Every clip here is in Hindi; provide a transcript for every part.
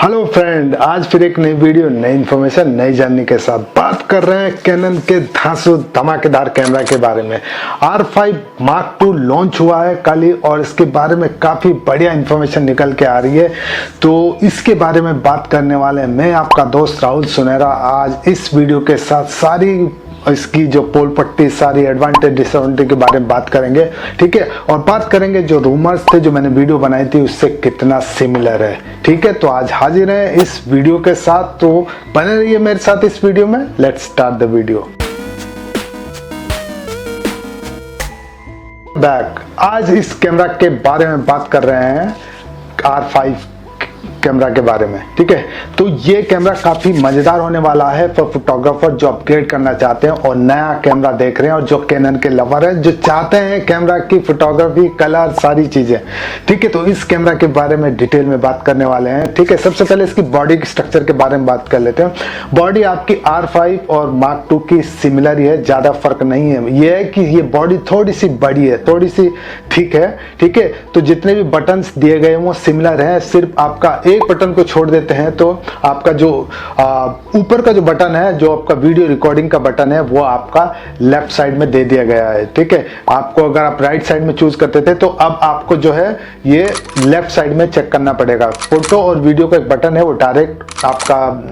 हेलो फ्रेंड, आज फिर एक नई वीडियो, नई इन्फॉर्मेशन, नई जानने के साथ बात कर रहे हैं कैनन के धांसू धमाकेदार कैमरा के बारे में। R5 Mark II लॉन्च हुआ है कल ही और इसके बारे में काफी बढ़िया इन्फॉर्मेशन निकल के आ रही है, तो इसके बारे में बात करने वाले हैं। मैं आपका दोस्त राहुल सुनेरा आज इस वीडियो के साथ सारी इसकी जो पोल पट्टी, सारी एडवांटेज डिसएडवांटेज के बारे में बात करेंगे, ठीक है। और बात करेंगे जो रूमर्स थे, जो मैंने वीडियो बनाई थी, उससे कितना सिमिलर है, ठीक है। तो आज हाजिर हैं इस वीडियो के साथ, तो बने रहिए मेरे साथ इस वीडियो में। Let's start the video. Back आज इस कैमरा के बारे में बात कर रहे हैं, R5 कैमरा के बारे में, ठीक है। तो ये कैमरा काफी मजेदार होने वाला है फॉर फोटोग्राफर जो अपग्रेड करना चाहते हैं और नया कैमरा देख रहे हैं, और जो कैनन के लवर हैं जो चाहते हैं कैमरा की फोटोग्राफी, कलर, सारी चीजें, ठीक है। तो इस कैमरा के बारे में डिटेल में बात करने वाले हैं, ठीक है। सबसे पहले इसकी बॉडी के स्ट्रक्चर के बारे में बात कर लेते हैं। बॉडी आपकी R5 और Mark II की सिमिलर ही है, ज्यादा फर्क नहीं है। ये है कि ये बॉडी थोड़ी सी बड़ी है, थोड़ी सी ठीक है, ठीक है। तो जितने भी बटन्स दिए गए वो सिमिलर है, सिर्फ आपका एक बटन को छोड़ देते हैं तो आपका जो ऊपर का जो बटन है, जो आपका वीडियो रिकॉर्डिंग का बटन है, वो आपका लेफ्ट साइड में दे दिया गया है, ठीक है। आपको अगर आप राइट साइड में चूज करते थे तो अब आपको जो है ये लेफ्ट साइड में चेक करना पड़ेगा। फोटो और वीडियो का एक बटन है, वो डायरेक्ट आपका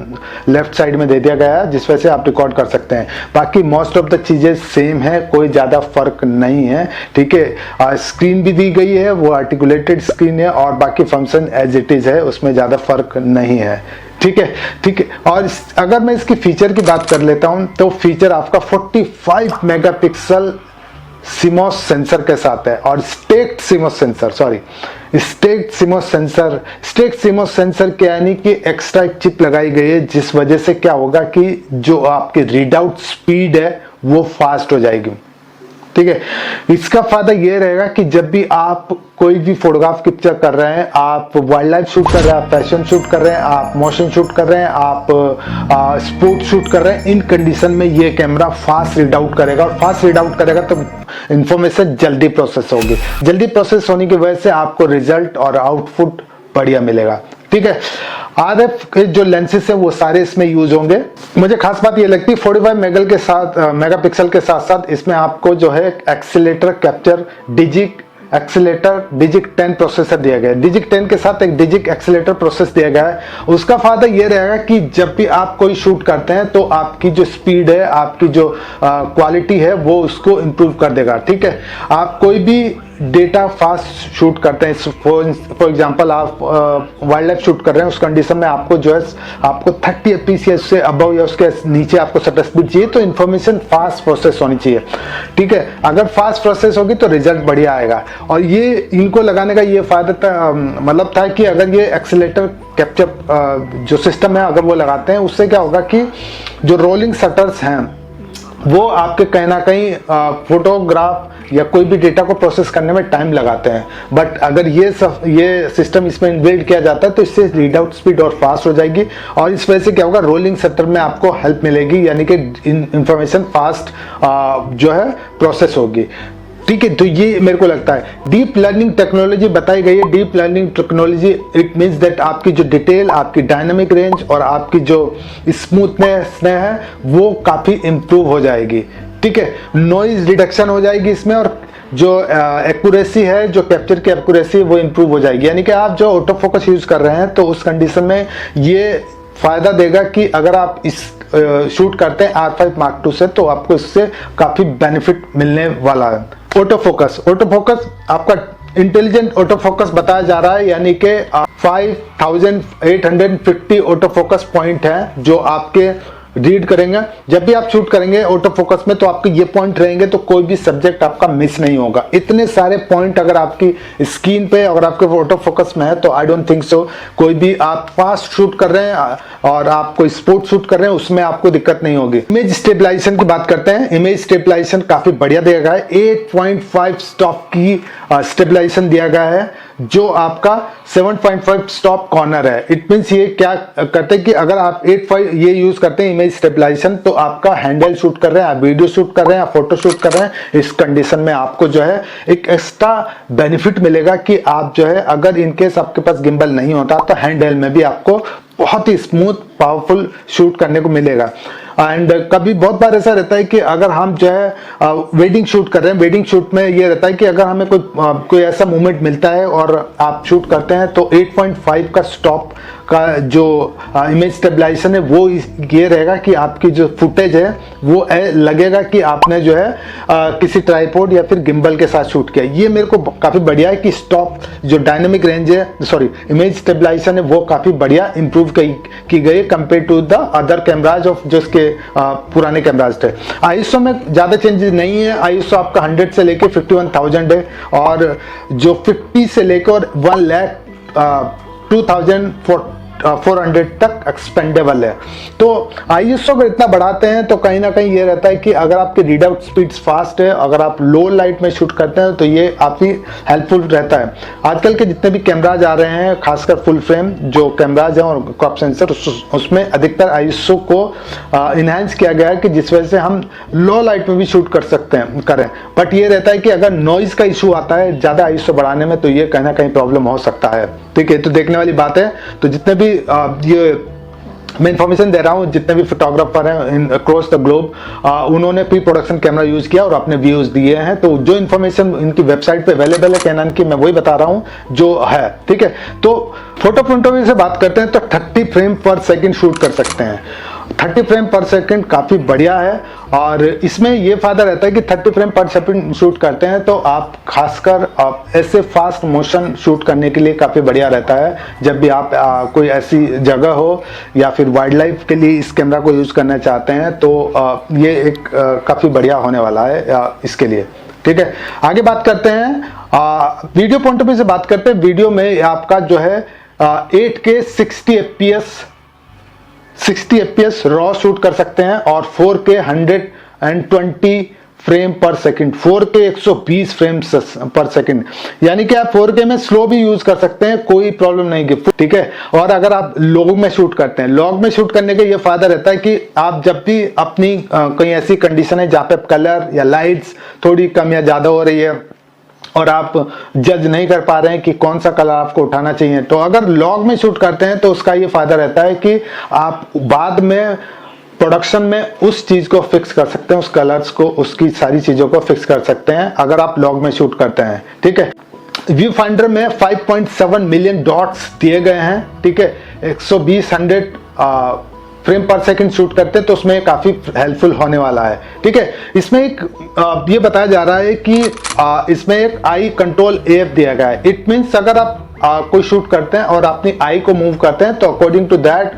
लेफ्ट साइड में दे दिया गया है, जिस वजह से आप रिकॉर्ड कर सकते हैं। बाकी मोस्ट ऑफ द चीजें सेम है, कोई ज्यादा फर्क नहीं है, ठीक है। स्क्रीन भी दी गई है, वो आर्टिकुलेटेड स्क्रीन है, और बाकी फंक्शन एज इट इज है, उसमें ज्यादा फर्क नहीं है, ठीक है, ठीक है। और अगर मैं इसकी फीचर की बात कर लेता हूं तो फीचर आपका 45 मेगापिक्सल CMOS सेंसर के साथ है, और स्टेक्ड CMOS सेंसर के यानी कि एक्स्ट्रा चिप लगाई गई है, जिस वजह से क्या होगा कि जो आपकी रीड आउट स्पीड है वो फास्ट हो जाएगी, ठीक है। इसका फायदा ये रहेगा कि जब भी आप कोई भी फोटोग्राफ कैप्चर कर रहे हैं, आप वाइल्ड लाइफ शूट कर रहे हैं, आप फैशन शूट कर रहे हैं, आप मोशन शूट कर रहे हैं, आप स्पोर्ट शूट कर रहे हैं, इन कंडीशन में ये कैमरा फास्ट रीड आउट करेगा, और फास्ट रीड आउट करेगा तो इंफॉर्मेशन जल्दी प्रोसेस होगी। जल्दी प्रोसेस होने की वजह से आपको रिजल्ट और आउटपुट बढ़िया मिलेगा, ठीक है। RF के जो लेंसेस है वो सारे इसमें यूज होंगे। मुझे खास बात ये लगती है 45 मेगापिक्सल के साथ साथ इसमें आपको जो है एक्सीलेटर कैप्चर डिजिक 10 प्रोसेसर दिया गया है। डिजिक 10 के साथ एक डिजिक एक्सीलेटर प्रोसेस दिया गया है। उसका फायदा ये रहेगा कि जब भी आप कोई शूट करते हैं तो आपकी जो स्पीड है, आपकी जो क्वालिटी है, वो उसको इम्प्रूव कर देगा, ठीक है। आप कोई भी डेटा फास्ट शूट करते हैं, फॉर एग्जांपल आप वाइल्ड लाइफ शूट कर रहे हैं, उस कंडीशन में आपको जो है आपको 30 fps से अबव या उसके नीचे आपको शटर स्पीड चाहिए, तो इन्फॉर्मेशन फास्ट प्रोसेस होनी चाहिए, ठीक है। अगर फास्ट प्रोसेस होगी तो रिजल्ट बढ़िया आएगा। और ये इनको लगाने का ये फायदा था, मतलब था कि अगर ये एक्सीलेटर कैप्चर जो सिस्टम है अगर वो लगाते हैं, उससे क्या होगा कि जो रोलिंग शटर्स हैं वो आपके कहीं ना कहीं फोटोग्राफ या कोई भी डेटा को प्रोसेस करने में टाइम लगाते हैं। बट अगर ये सिस्टम इसमें इनबिल्ड किया जाता है तो इससे रीड आउट स्पीड और फास्ट हो जाएगी, और इस वजह से क्या होगा, रोलिंग शटर में आपको हेल्प मिलेगी, यानी कि इंफॉर्मेशन फास्ट जो है प्रोसेस होगी, ठीक है। तो ये मेरे को लगता है डीप लर्निंग टेक्नोलॉजी बताई गई है। Deep learning technology it means that आपकी जो डिटेल, आपकी डायनामिक रेंज और आपकी जो स्मूथनेस है वो काफी इंप्रूव हो जाएगी, ठीक है। नॉइज रिडक्शन हो जाएगी इसमें, और जो एक्यूरेसी है, जो कैप्चर की एक्यूरेसी है वो इंप्रूव हो जाएगी। यानी कि आप जो ऑटो फोकस यूज कर रहे हैं तो उस कंडीशन में ये फायदा देगा कि अगर आप इस शूट करते हैं R5 Mark II से तो आपको इससे काफी बेनिफिट मिलने वाला है। ऑटो फोकस आपका इंटेलिजेंट ऑटो फोकस बताया जा रहा है, यानी कि 5850 ऑटो फोकस पॉइंट है जो आपके रीड करेंगे। जब भी आप शूट करेंगे ऑटो फोकस में तो आपके ये पॉइंट रहेंगे, तो कोई भी सब्जेक्ट आपका मिस नहीं होगा। इतने सारे पॉइंट अगर आपकी स्क्रीन पे, अगर आपके ऑटो फोकस में है, तो आई डोंट थिंक सो कोई भी आप फास्ट शूट कर रहे हैं और आप कोई स्पोर्ट शूट कर रहे हैं उसमें आपको दिक्कत नहीं होगी। इमेज स्टेबलाइजेशन की बात करते हैं। इमेज स्टेबलाइजेशन काफी बढ़िया दिया गया है, 8.5 स्टॉप की स्टेबलाइजेशन दिया गया है, जो आपका 7.5 स्टॉप कॉर्नर है। इट मींस ये क्या करते हैं कि अगर आप 8.5 ये यूज करते हैं इमेज स्टेबलाइजेशन, तो आपका हैंडल शूट कर रहे हैं, आप वीडियो शूट कर रहे हैं, आप फोटो शूट कर रहे हैं, इस कंडीशन में आपको जो है एक एक्स्ट्रा बेनिफिट मिलेगा कि आप जो है अगर इनकेस आपके पास गिम्बल नहीं होता तो हैंडल में भी आपको बहुत ही स्मूथ पावरफुल शूट करने को मिलेगा। एंड कभी बहुत बार ऐसा रहता है कि अगर हम जो है वेडिंग शूट कर रहे हैं, वेडिंग शूट में ये रहता है कि अगर हमें कोई ऐसा मूवमेंट मिलता है और आप शूट करते हैं तो 8.5 का स्टॉप का जो इमेज स्टेबलाइजेशन है वो ये रहेगा कि आपकी जो फुटेज है वो लगेगा कि आपने जो है किसी ट्राइपॉड या फिर गिम्बल के साथ शूट किया। ये मेरे को काफी बढ़िया है कि स्टॉप जो डायनेमिक रेंज है, सॉरी इमेज स्टेबलाइजेशन है, वो काफी बढ़िया इंप्रूव की गई compare to the other cameras of जो इसके पुराने कैमराज थे। आईएसओ में ज्यादा चेंजेस नहीं है। आईएसओ आपका 100 से लेके 51,000 है और जो 50 से लेकर 1,02,400 तक एक्सपेंडेबल है। तो आईएसओ को इतना बढ़ाते हैं तो कहीं ना कहीं ये रहता है कि अगर आपकी रीड आउट स्पीड फास्ट है, अगर आप लो लाइट में शूट करते हैं तो ये काफी हेल्पफुल रहता है। आजकल के जितने भी कैमराज आ रहे हैं, खासकर फुल फ्रेम जो कैमराज हैं और क्रॉप सेंसर, उसमें अधिकतर आईएसओ को इनहेंस किया गया है कि जिस वजह से हम लो लाइट में भी शूट कर सकते हैं करें। बट ये रहता है कि अगर नॉइज का इशू आता है ज्यादा आईएसओ बढ़ाने में तो ये कहीं ना कहीं प्रॉब्लम हो सकता है। ठीक है, तो देखने वाली बात है। तो जितने भी ये मैं इंफॉर्मेशन दे रहा हूँ, जितने भी फोटोग्राफर हैं इन अक्रॉस द ग्लोब, उन्होंने प्री प्रोडक्शन कैमरा यूज किया और अपने व्यूज दिए हैं। तो जो इन्फॉर्मेशन इनकी वेबसाइट पे अवेलेबल है कैनन की, मैं वही बता रहा हूँ जो है। ठीक है, तो फोटो फ्रंटोवी से बात करते हैं तो 30 फ्रेम पर सेकंड शूट कर सकते हैं। 30 फ्रेम पर सेकंड काफी बढ़िया है और इसमें ये फायदा रहता है कि 30 फ्रेम पर सेकंड शूट करते हैं तो आप खासकर ऐसे फास्ट मोशन शूट करने के लिए काफी बढ़िया रहता है। जब भी आप कोई ऐसी जगह हो या फिर वाइल्ड लाइफ के लिए इस कैमरा को यूज करना चाहते हैं तो ये एक काफी बढ़िया होने वाला है इसके लिए। ठीक है, आगे बात करते हैं वीडियो पॉइंट ऑफ व्यू से बात करते हैं। वीडियो में आपका जो है 8K 60 fps रॉ शूट कर सकते हैं और 4K 120 frame per second, 4K 120 frame per second, यानी कि आप 4K में स्लो भी यूज कर सकते हैं, कोई प्रॉब्लम नहीं की। ठीक है, और अगर आप लॉग में शूट करते हैं, लॉग में शूट करने का ये फायदा रहता है कि आप जब भी अपनी कोई ऐसी कंडीशन है जहां पे कलर या लाइट्स थोड़ी कम या ज्यादा हो रही है और आप जज नहीं कर पा रहे हैं कि कौन सा कलर आपको उठाना चाहिए, तो अगर लॉग में शूट करते हैं तो उसका ये फायदा रहता है कि आप बाद में प्रोडक्शन में उस चीज को फिक्स कर सकते हैं, उस कलर्स को, उसकी सारी चीजों को फिक्स कर सकते हैं अगर आप लॉग में शूट करते हैं। ठीक है, व्यू फाइंडर में 5.7 मिलियन डॉट्स दिए गए हैं। ठीक है, 120 फ्रेम पर सेकंड शूट करते हैं तो उसमें काफी हेल्पफुल होने वाला है। ठीक है, इसमें एक ये बताया जा रहा है कि इसमें एक आई कंट्रोल AF दिया गया है। इट मीन्स अगर आप कोई शूट करते हैं और अपनी आई को मूव करते हैं तो अकॉर्डिंग टू दैट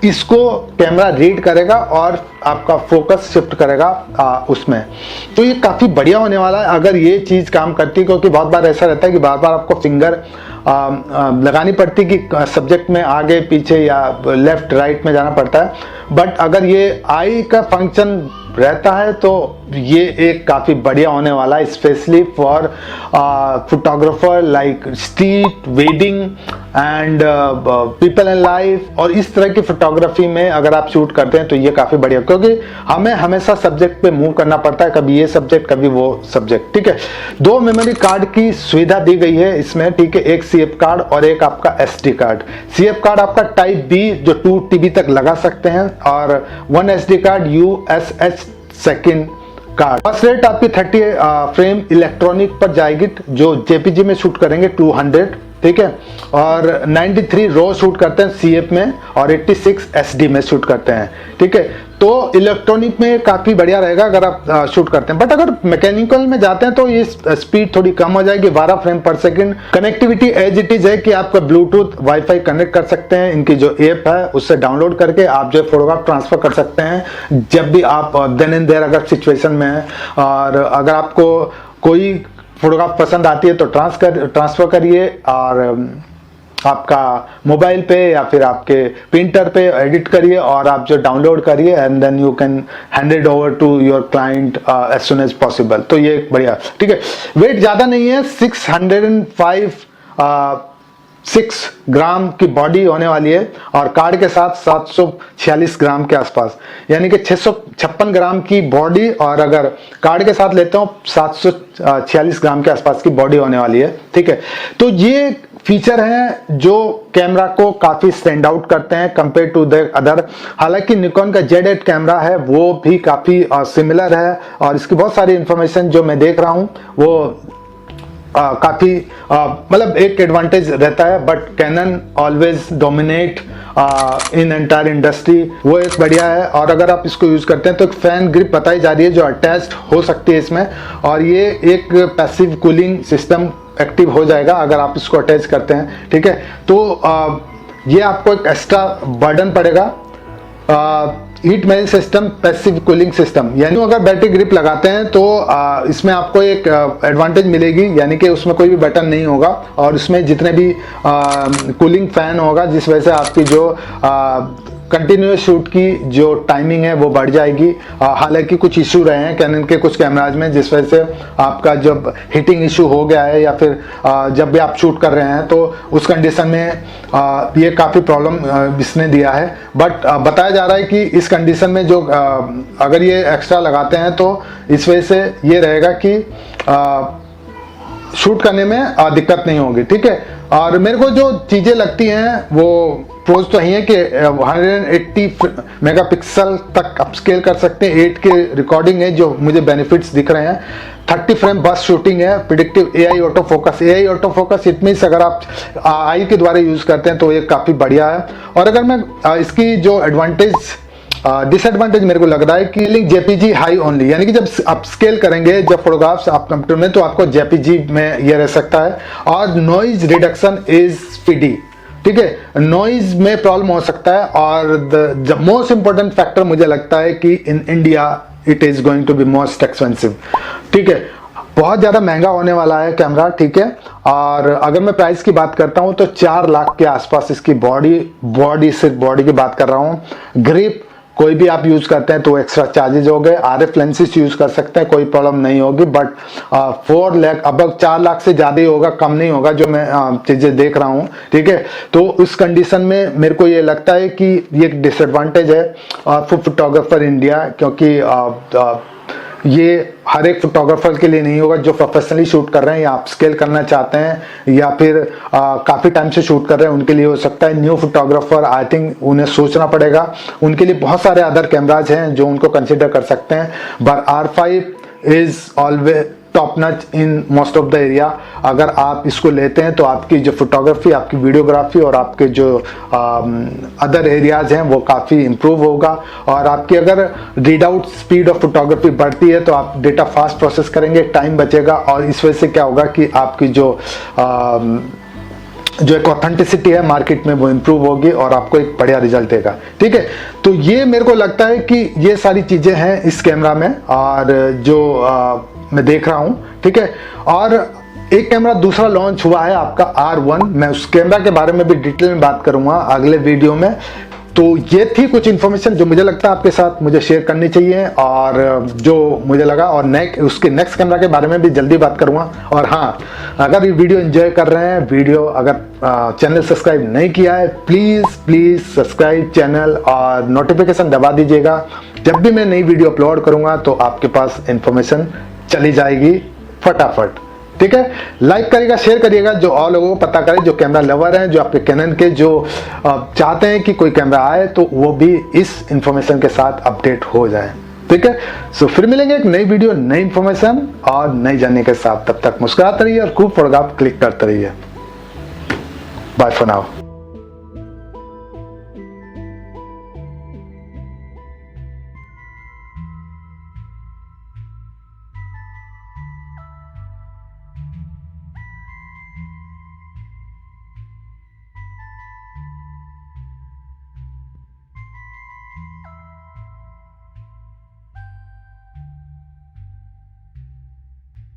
इसको कैमरा रीड करेगा और आपका फोकस शिफ्ट करेगा उसमें। तो ये काफी बढ़िया होने वाला है अगर ये चीज काम करती है, क्योंकि बहुत बार ऐसा रहता है कि बार बार आपको फिंगर लगानी पड़ती कि सब्जेक्ट में आगे पीछे या लेफ्ट राइट में जाना पड़ता है। बट अगर ये आई का फंक्शन रहता है तो ये एक काफी बढ़िया होने वाला है, specially for photographer like street wedding and people and life, और इस तरह की फोटोग्राफी में अगर आप शूट करते हैं तो ये काफी बढ़िया, क्योंकि हमें हमेशा सब्जेक्ट पे मूव करना पड़ता है, कभी ये सब्जेक्ट कभी वो सब्जेक्ट। ठीक है, 2 मेमोरी कार्ड की सुविधा दी गई है इसमें। ठीक है, एक CF कार्ड और एक आपका SD कार्ड। CF कार्ड आपका टाइप B जो 2 TB तक लगा सकते हैं और 1 SD card USH second card. First rate आपकी 30 फ्रेम इलेक्ट्रॉनिक पर जाएगी जो JPG में शूट करेंगे 200। ठीक है, और 93 रॉ शूट करते हैं CF में और 86 SD में शूट करते हैं। ठीक है, तो इलेक्ट्रॉनिक में काफी बढ़िया रहेगा अगर आप शूट करते हैं। बट अगर मैकेनिकल में जाते हैं तो ये स्पीड थोड़ी कम हो जाएगी, 12 frame per second. Connectivity as it is है कि आपका ब्लूटूथ वाईफाई कनेक्ट कर सकते हैं, इनकी जो ऐप है उससे डाउनलोड करके आप जो फोटोग्राफ ट्रांसफर कर सकते हैं जब भी आप देन एंड देयर अगर सिचुएशन में है। और अगर आपको कोई फोटोग्राफ पसंद आती है तो ट्रांसफर करिए और आपका मोबाइल पे या फिर आपके प्रिंटर पे एडिट करिए और आप जो डाउनलोड करिए and then you can hand it over to your client as soon as possible. तो ये बढ़िया। ठीक है, वेट ज्यादा नहीं है, ग्राम की बॉडी होने वाली है और कार्ड के साथ 746 ग्राम के आसपास, यानी कि 656 ग्राम की बॉडी, और अगर कार्ड के साथ लेते हो 746 ग्राम के आसपास की बॉडी होने वाली है। ठीक है, तो ये फीचर हैं जो कैमरा को काफी स्टैंड आउट करते हैं कंपेयर टू द अदर। हालांकि निकॉन का Z8 कैमरा है वो भी काफी सिमिलर है और इसकी बहुत सारी इंफॉर्मेशन जो मैं देख रहा हूं वो काफी मतलब एक एडवांटेज रहता है, but Canon always dominate in entire industry, वो एक बढ़िया है। और अगर आप इसको यूज करते हैं तो एक फैन ग्रिप बताई जा रही है जो अटैच्ड हो सकती है इसमें, और ये एक पैसिव कूलिंग सिस्टम एक्टिव हो जाएगा अगर आप इसको अटैच करते हैं। ठीक है, तो ये आपको एक एक्स्ट्रा बर्डन पड़ेगा। Heat manage system, passive cooling system, यानी अगर बैटरी ग्रिप लगाते हैं तो इसमें आपको एक एडवांटेज मिलेगी, यानी कि उसमें कोई भी बटन नहीं होगा और उसमें जितने भी कूलिंग फैन होगा जिस वजह से आपकी जो कंटिन्यूस शूट की जो टाइमिंग है वो बढ़ जाएगी। हालांकि कुछ इशू रहे हैं कैनन के कुछ कैमराज में जिस वजह से आपका जब हीटिंग इशू हो गया है या फिर जब भी आप शूट कर रहे हैं तो उस कंडीशन में ये काफ़ी प्रॉब्लम इसने दिया है। बट बताया जा रहा है कि इस कंडीशन में जो अगर ये एक्स्ट्रा लगाते हैं तो इस वजह से ये रहेगा कि शूट करने में दिक्कत नहीं होगी। ठीक है, और मेरे को जो चीज़ें लगती हैं वो प्रोज तो यही है कि 180 मेगापिक्सल तक अपस्केल कर सकते हैं, 8K रिकॉर्डिंग है जो मुझे बेनिफिट्स दिख रहे हैं, 30 फ्रेम बस शूटिंग है, predictive AI auto focus. AI auto focus it means अगर आप आई के द्वारा यूज करते हैं तो ये काफ़ी बढ़िया है। और अगर मैं इसकी जो एडवांटेज डिसएडवांटेज मेरे को लग रहा है कि लिंक JPG हाई ओनली, यानी कि जब आप स्केल करेंगे जब फोटोग्राफ्स आप कंप्यूटर में तो आपको JPG में ये रह सकता है, और नॉइज रिडक्शन इज PD। ठीक है, नॉइज में प्रॉब्लम हो सकता है, और द मोस्ट इंपॉर्टेंट फैक्टर मुझे लगता है कि in India it is going to be most expensive. ठीक है, बहुत ज़्यादा महंगा होने वाला है कैमरा। ठीक है, और अगर मैं प्राइस की बात करता हूं तो 4 लाख के आसपास इसकी बॉडी सिर्फ बॉडी की बात कर रहा हूं। ग्रिप कोई भी आप यूज करते हैं तो एक्स्ट्रा चार्जेज हो गए, RF लेंसेज यूज कर सकते हैं, कोई प्रॉब्लम नहीं होगी। बट 4 लाख अब 4 लाख से ज्यादा ही होगा, कम नहीं होगा जो मैं चीजें देख रहा हूं। ठीक है, तो उस कंडीशन में मेरे को ये लगता है कि ये एक डिसएडवांटेज है फॉर फोटोग्राफर इंडिया, क्योंकि ये हर एक फोटोग्राफर के लिए नहीं होगा जो प्रोफेशनली शूट कर रहे हैं या आप स्केल करना चाहते हैं या फिर काफ़ी टाइम से शूट कर रहे हैं उनके लिए हो सकता है। न्यू फोटोग्राफर आई थिंक उन्हें सोचना पड़ेगा, उनके लिए बहुत सारे अदर कैमराज हैं जो उनको कंसिडर कर सकते हैं। But R5 is always top Nach in most of the area. अगर आप इसको लेते हैं तो आपकी जो फोटोग्राफी, आपकी वीडियोग्राफी और आपके जो अदर एरियाज हैं वो काफ़ी इंप्रूव होगा, और आपकी अगर read out speed of photography बढ़ती है तो आप डेटा फास्ट प्रोसेस करेंगे, टाइम बचेगा, और इस वजह से क्या होगा कि आपकी जो एक ऑथेंटिसिटी है मार्केट में वो इंप्रूव होगी और आपको एक बढ़िया रिजल्ट देगा। ठीक है, तो ये मेरे को लगता है कि ये सारी चीज़ें हैं इस कैमरा में और जो मैं देख रहा हूं। ठीक है, और एक कैमरा दूसरा लॉन्च हुआ है आपका R1, मैं उस कैमरा के बारे में भी डिटेल में बात करूंगा अगले वीडियो में। तो ये थी कुछ इन्फॉर्मेशन जो मुझे लगता है आपके साथ मुझे शेयर करनी चाहिए और जो मुझे लगा, और उसके नेक्स्ट कैमरा के बारे में भी जल्दी बात करूंगा। और हाँ, अगर ये वीडियो एंजॉय कर रहे हैं, वीडियो अगर चैनल सब्सक्राइब नहीं किया है प्लीज सब्सक्राइब चैनल और नोटिफिकेशन दबा दीजिएगा। जब भी मैं नई वीडियो अपलोड करूंगा तो आपके पास इंफॉर्मेशन चली जाएगी फटाफट। ठीक है, लाइक करिएगा, शेयर करिएगा, जो और लोगों को पता करे, जो कैमरा लवर हैं, जो आपके कैनन के जो चाहते हैं कि कोई कैमरा आए तो वो भी इस इंफॉर्मेशन के साथ अपडेट हो जाए। ठीक है, सो फिर मिलेंगे एक नई वीडियो, नई इंफॉर्मेशन और नई जानने के साथ। तब तक मुस्कुराते रहिए और खूब फोटोग्राफ क्लिक करते रहिए। Bye for now.